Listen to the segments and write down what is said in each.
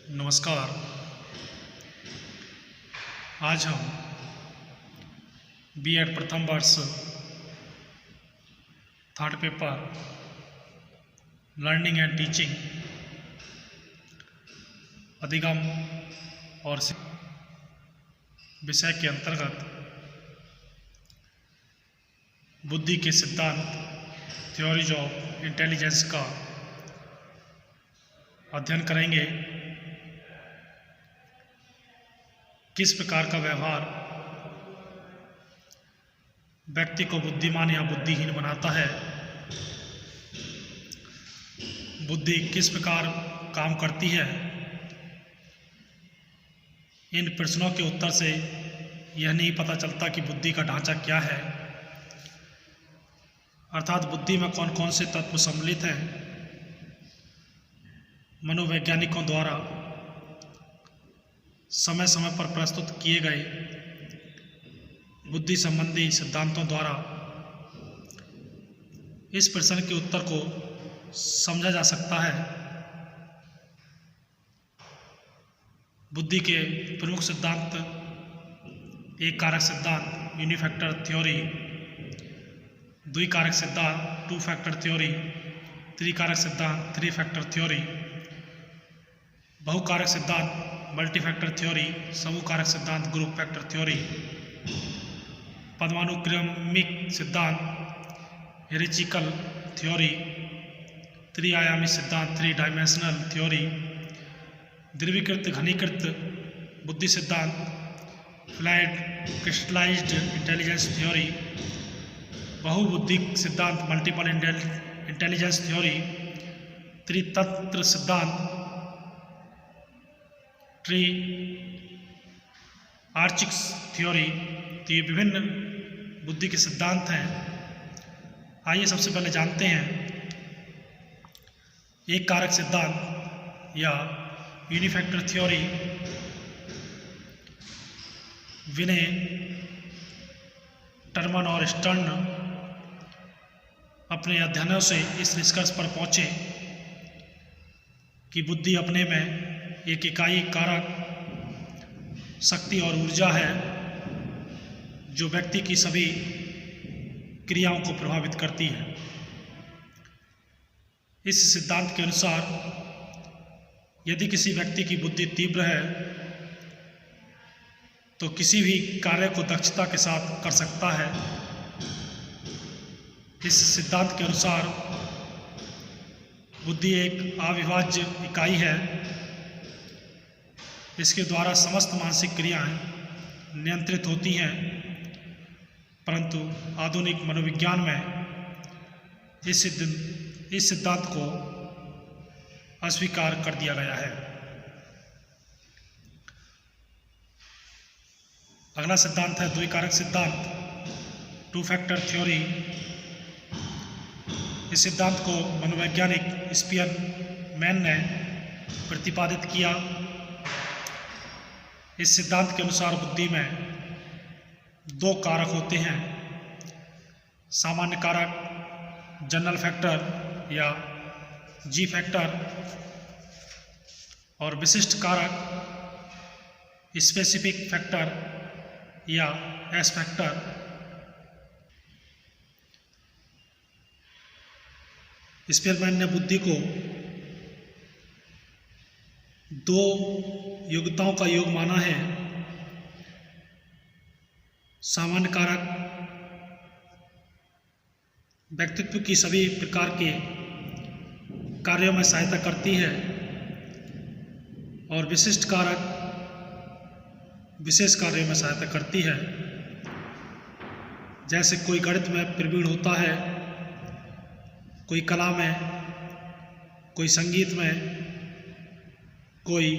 नमस्कार। आज हम बीएड प्रथम वर्ष third paper learning and teaching अधिगम और विषय के अंतर्गत बुद्धि के सिद्धांत थ्योरीज ऑफ इंटेलिजेंस का अध्ययन करेंगे। किस प्रकार का व्यवहार व्यक्ति को बुद्धिमान या बुद्धिहीन बनाता है, बुद्धि किस प्रकार काम करती है। इन प्रश्नों के उत्तर से यह नहीं पता चलता कि बुद्धि का ढांचा क्या है, अर्थात बुद्धि में कौन कौन से तत्व सम्मिलित हैं। मनोवैज्ञानिकों द्वारा समय समय पर प्रस्तुत किए गए बुद्धि संबंधी सिद्धांतों द्वारा इस प्रश्न के उत्तर को समझा जा सकता है। बुद्धि के प्रमुख सिद्धांत एक कारक सिद्धांत यूनिफैक्टर थ्योरी, द्विकारक सिद्धांत टू फैक्टर थ्योरी, त्रिकारक सिद्धांत थ्री फैक्टर थ्योरी, बहुकारक सिद्धांत मल्टी फैक्टर थ्योरी, समूह कारक सिद्धांत ग्रुप फैक्टर थ्योरी, पद्मानुक्रमिक सिद्धांत हिरेचिकल थ्योरी, त्रिआयामी सिद्धांत थ्री डायमेंशनल थ्योरी, द्रवीकृत घनीकृत बुद्धि सिद्धांत फ्लैट क्रिस्टलाइज्ड इंटेलिजेंस थ्योरी, बहुबुद्धिक सिद्धांत मल्टीपल इंटेलिजेंस थ्योरी, त्रितत्व सिद्धांत ट्री आर्चिक्स थ्योरी। तो ये विभिन्न बुद्धि के सिद्धांत हैं। आइए सबसे पहले जानते हैं एक कारक सिद्धांत या यूनिफैक्टर थ्योरी। विने, टर्मन और स्टर्न अपने अध्ययनों से इस निष्कर्ष पर पहुंचे कि बुद्धि अपने में एक इकाई कारक शक्ति और ऊर्जा है जो व्यक्ति की सभी क्रियाओं को प्रभावित करती है। इस सिद्धांत के अनुसार यदि किसी व्यक्ति की बुद्धि तीव्र है तो किसी भी कार्य को दक्षता के साथ कर सकता है। इस सिद्धांत के अनुसार बुद्धि एक अविभाज्य इकाई है। इसके द्वारा समस्त मानसिक क्रियाएं नियंत्रित होती हैं, परंतु आधुनिक मनोविज्ञान में इस सिद्धांत को अस्वीकार कर दिया गया है। अगला सिद्धांत है द्विकारक सिद्धांत टू फैक्टर थ्योरी। इस सिद्धांत को मनोवैज्ञानिक स्पियरमैन ने प्रतिपादित किया। इस सिद्धांत के अनुसार बुद्धि में दो कारक होते हैं, सामान्य कारक जनरल फैक्टर या जी फैक्टर और विशिष्ट कारक स्पेसिफिक फैक्टर या एस फैक्टर। स्पियरमैन ने बुद्धि को दो योग्यताओं का योग माना है। सामान्य कारक व्यक्तित्व की सभी प्रकार के कार्यों में सहायता करती है और विशिष्ट कारक विशेष कार्यों में सहायता करती है। जैसे कोई गणित में प्रवीण होता है, कोई कला में, कोई संगीत में, कोई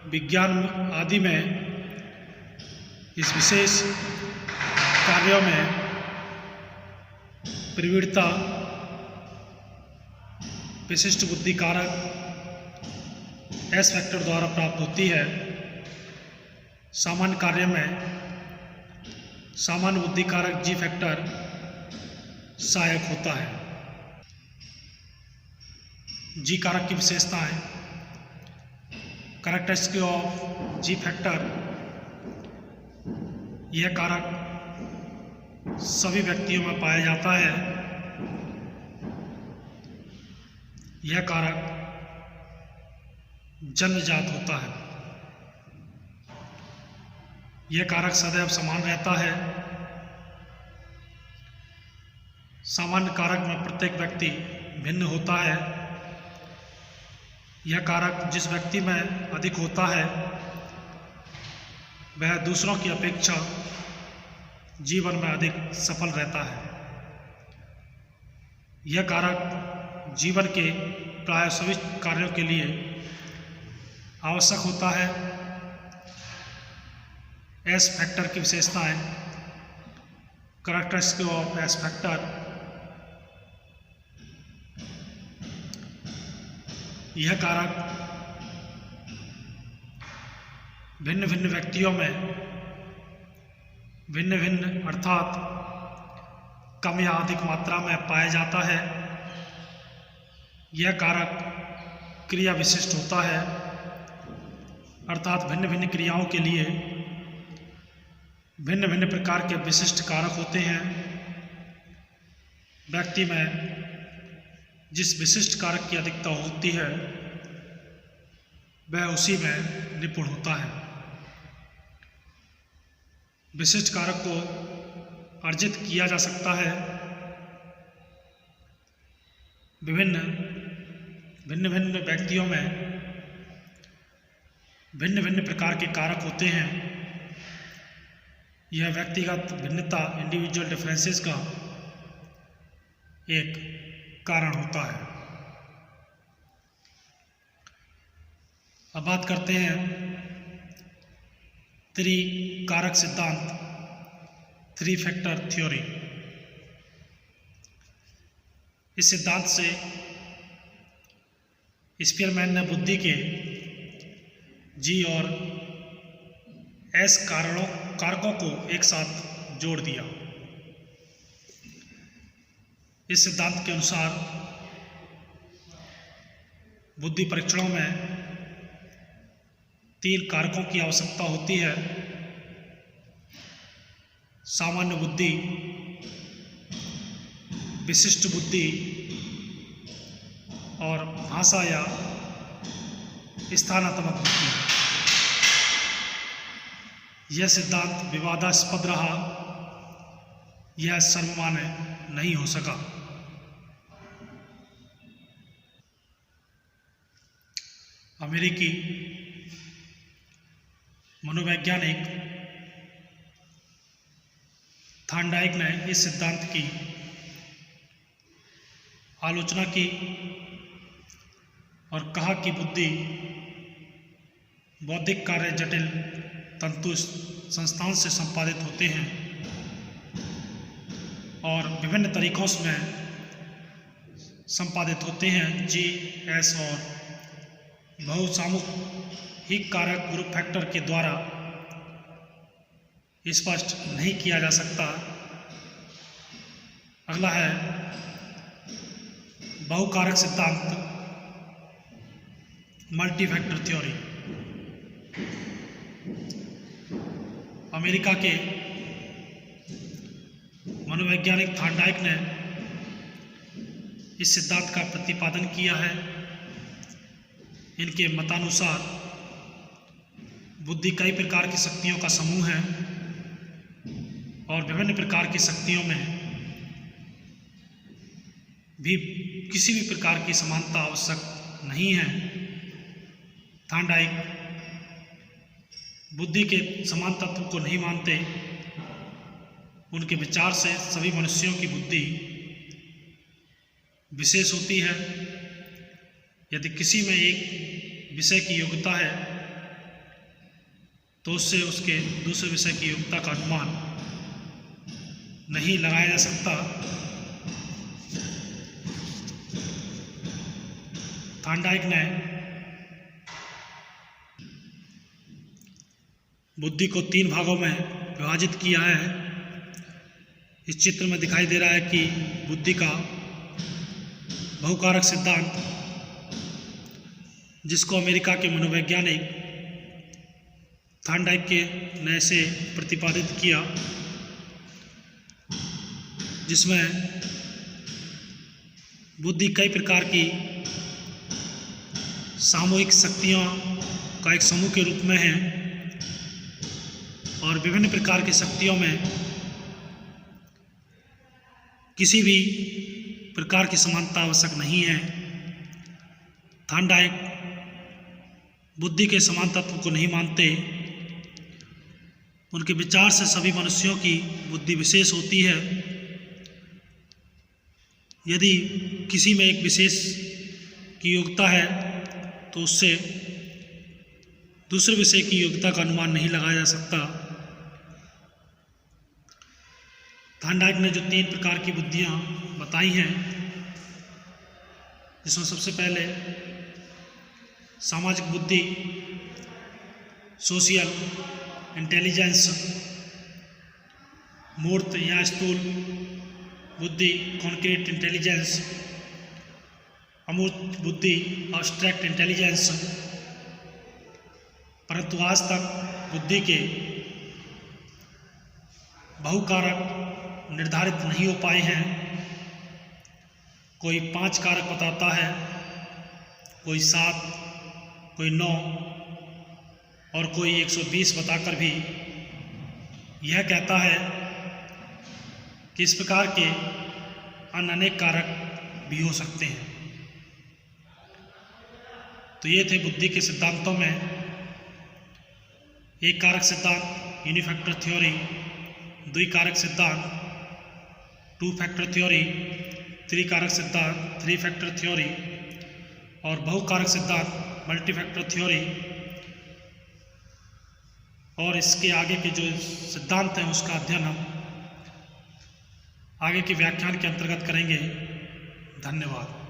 विज्ञान आदि में। इस विशेष कार्यों में प्रवीणता विशिष्ट बुद्धि कारक एस फैक्टर द्वारा प्राप्त होती है। सामान्य कार्य में सामान्य बुद्धि कारक जी फैक्टर सहायक होता है। जी कारक की विशेषताएं कैरेक्टरिस्टिक ऑफ जी फैक्टर, यह कारक सभी व्यक्तियों में पाया जाता है। यह कारक जन्मजात होता है। यह कारक सदैव समान रहता है। सामान्य कारक में प्रत्येक व्यक्ति भिन्न होता है। यह कारक जिस व्यक्ति में अधिक होता है वह दूसरों की अपेक्षा जीवन में अधिक सफल रहता है। यह कारक जीवन के प्राय सभी कार्यों के लिए आवश्यक होता है। एस फैक्टर की विशेषताएं, कैरेक्टरिस्टिक ऑफ एस फैक्टर, यह कारक भिन्न भिन्न व्यक्तियों में भिन्न भिन्न अर्थात कम या अधिक मात्रा में पाया जाता है। यह कारक क्रिया विशिष्ट होता है, अर्थात भिन्न भिन्न क्रियाओं के लिए भिन्न भिन्न प्रकार के विशिष्ट कारक होते हैं। व्यक्ति में जिस विशिष्ट कारक की अधिकता होती है वह उसी में निपुण होता है। विशिष्ट कारक को अर्जित किया जा सकता है। भिन्न भिन्न व्यक्तियों में भिन्न भिन्न प्रकार के कारक होते हैं। यह व्यक्तिगत भिन्नता, इंडिविजुअल डिफरेंसेस का एक कारण होता है। अब बात करते हैं त्रिकारक सिद्धांत, थ्री फैक्टर थ्योरी। इस सिद्धांत से स्पीयरमैन ने बुद्धि के जी और एस कारकों को एक साथ जोड़ दिया। इस सिद्धांत के अनुसार बुद्धि परीक्षणों में 3 कारकों की आवश्यकता होती है। सामान्य बुद्धि, विशिष्ट बुद्धि और भाषा या स्थानात्मक बुद्धि। यह सिद्धांत विवादास्पद रहा, यह सर्वमान्य नहीं हो सका। अमेरिकी मनोवैज्ञानिक थॉर्नडाइक ने इस सिद्धांत की आलोचना की और कहा कि बुद्धि बौद्धिक कार्य जटिल तंतु संस्थान से संपादित होते हैं और विभिन्न तरीकों में संपादित होते हैं। जी, एस और बहुसामूहिक कारक ग्रुप फैक्टर के द्वारा स्पष्ट नहीं किया जा सकता। अगला है बहुकारक सिद्धांत, मल्टी फैक्टर थ्योरी। अमेरिका के मनोवैज्ञानिक थॉर्नडाइक ने इस सिद्धांत का प्रतिपादन किया है। इनके मतानुसार बुद्धि कई प्रकार की शक्तियों का समूह है और विभिन्न प्रकार की शक्तियों में भी किसी भी प्रकार की समानता आवश्यक नहीं है। थॉर्नडाइक बुद्धि के समान तत्व को नहीं मानते। उनके विचार से सभी मनुष्यों की बुद्धि विशेष होती है। यदि किसी में एक विषय की योग्यता है तो उससे उसके दूसरे विषय की योग्यता का अनुमान नहीं लगाया जा सकता। थॉर्नडाइक ने बुद्धि को 3 भागों में विभाजित किया है। इस चित्र में दिखाई दे रहा है कि बुद्धि का बहुकारक सिद्धांत जिसको अमेरिका के मनोवैज्ञानिक थॉर्नडाइक ने ऐसे प्रतिपादित किया, जिसमें बुद्धि कई प्रकार की सामूहिक शक्तियों का एक समूह के रूप में है और विभिन्न प्रकार की शक्तियों में किसी भी प्रकार की समानता आवश्यक नहीं है। थॉर्नडाइक बुद्धि के समान तत्व को नहीं मानते। उनके विचार से सभी मनुष्यों की बुद्धि विशेष होती है। यदि किसी में एक विशेष की योग्यता है तो उससे दूसरे विषय की योग्यता का अनुमान नहीं लगाया जा सकता। थॉर्नडाइक ने जो 3 प्रकार की बुद्धियाँ बताई हैं, जिसमें सबसे पहले सामाजिक बुद्धि, सोशियल इंटेलिजेंस, मूर्त या स्थूल बुद्धि, कॉन्क्रीट इंटेलिजेंस, अमूर्त बुद्धि, एब्स्ट्रैक्ट इंटेलिजेंस। परंतु आज तक बुद्धि के बहुकारक निर्धारित नहीं हो पाए हैं। कोई 5 कारक बताता है, कोई 7, कोई 9 और कोई 120 बताकर भी यह कहता है कि इस प्रकार के अन्य अनेक कारक भी हो सकते हैं। तो ये थे बुद्धि के सिद्धांतों में एक कारक सिद्धांत यूनिफैक्टर थ्योरी, 2 कारक सिद्धांत 2 फैक्टर थ्योरी, 3 कारक सिद्धांत 3 फैक्टर थ्योरी और बहुकारक सिद्धांत मल्टी फैक्टर थ्योरी। और इसके आगे के जो सिद्धांत हैं उसका अध्ययन हम आगे के व्याख्यान के अंतर्गत करेंगे। धन्यवाद।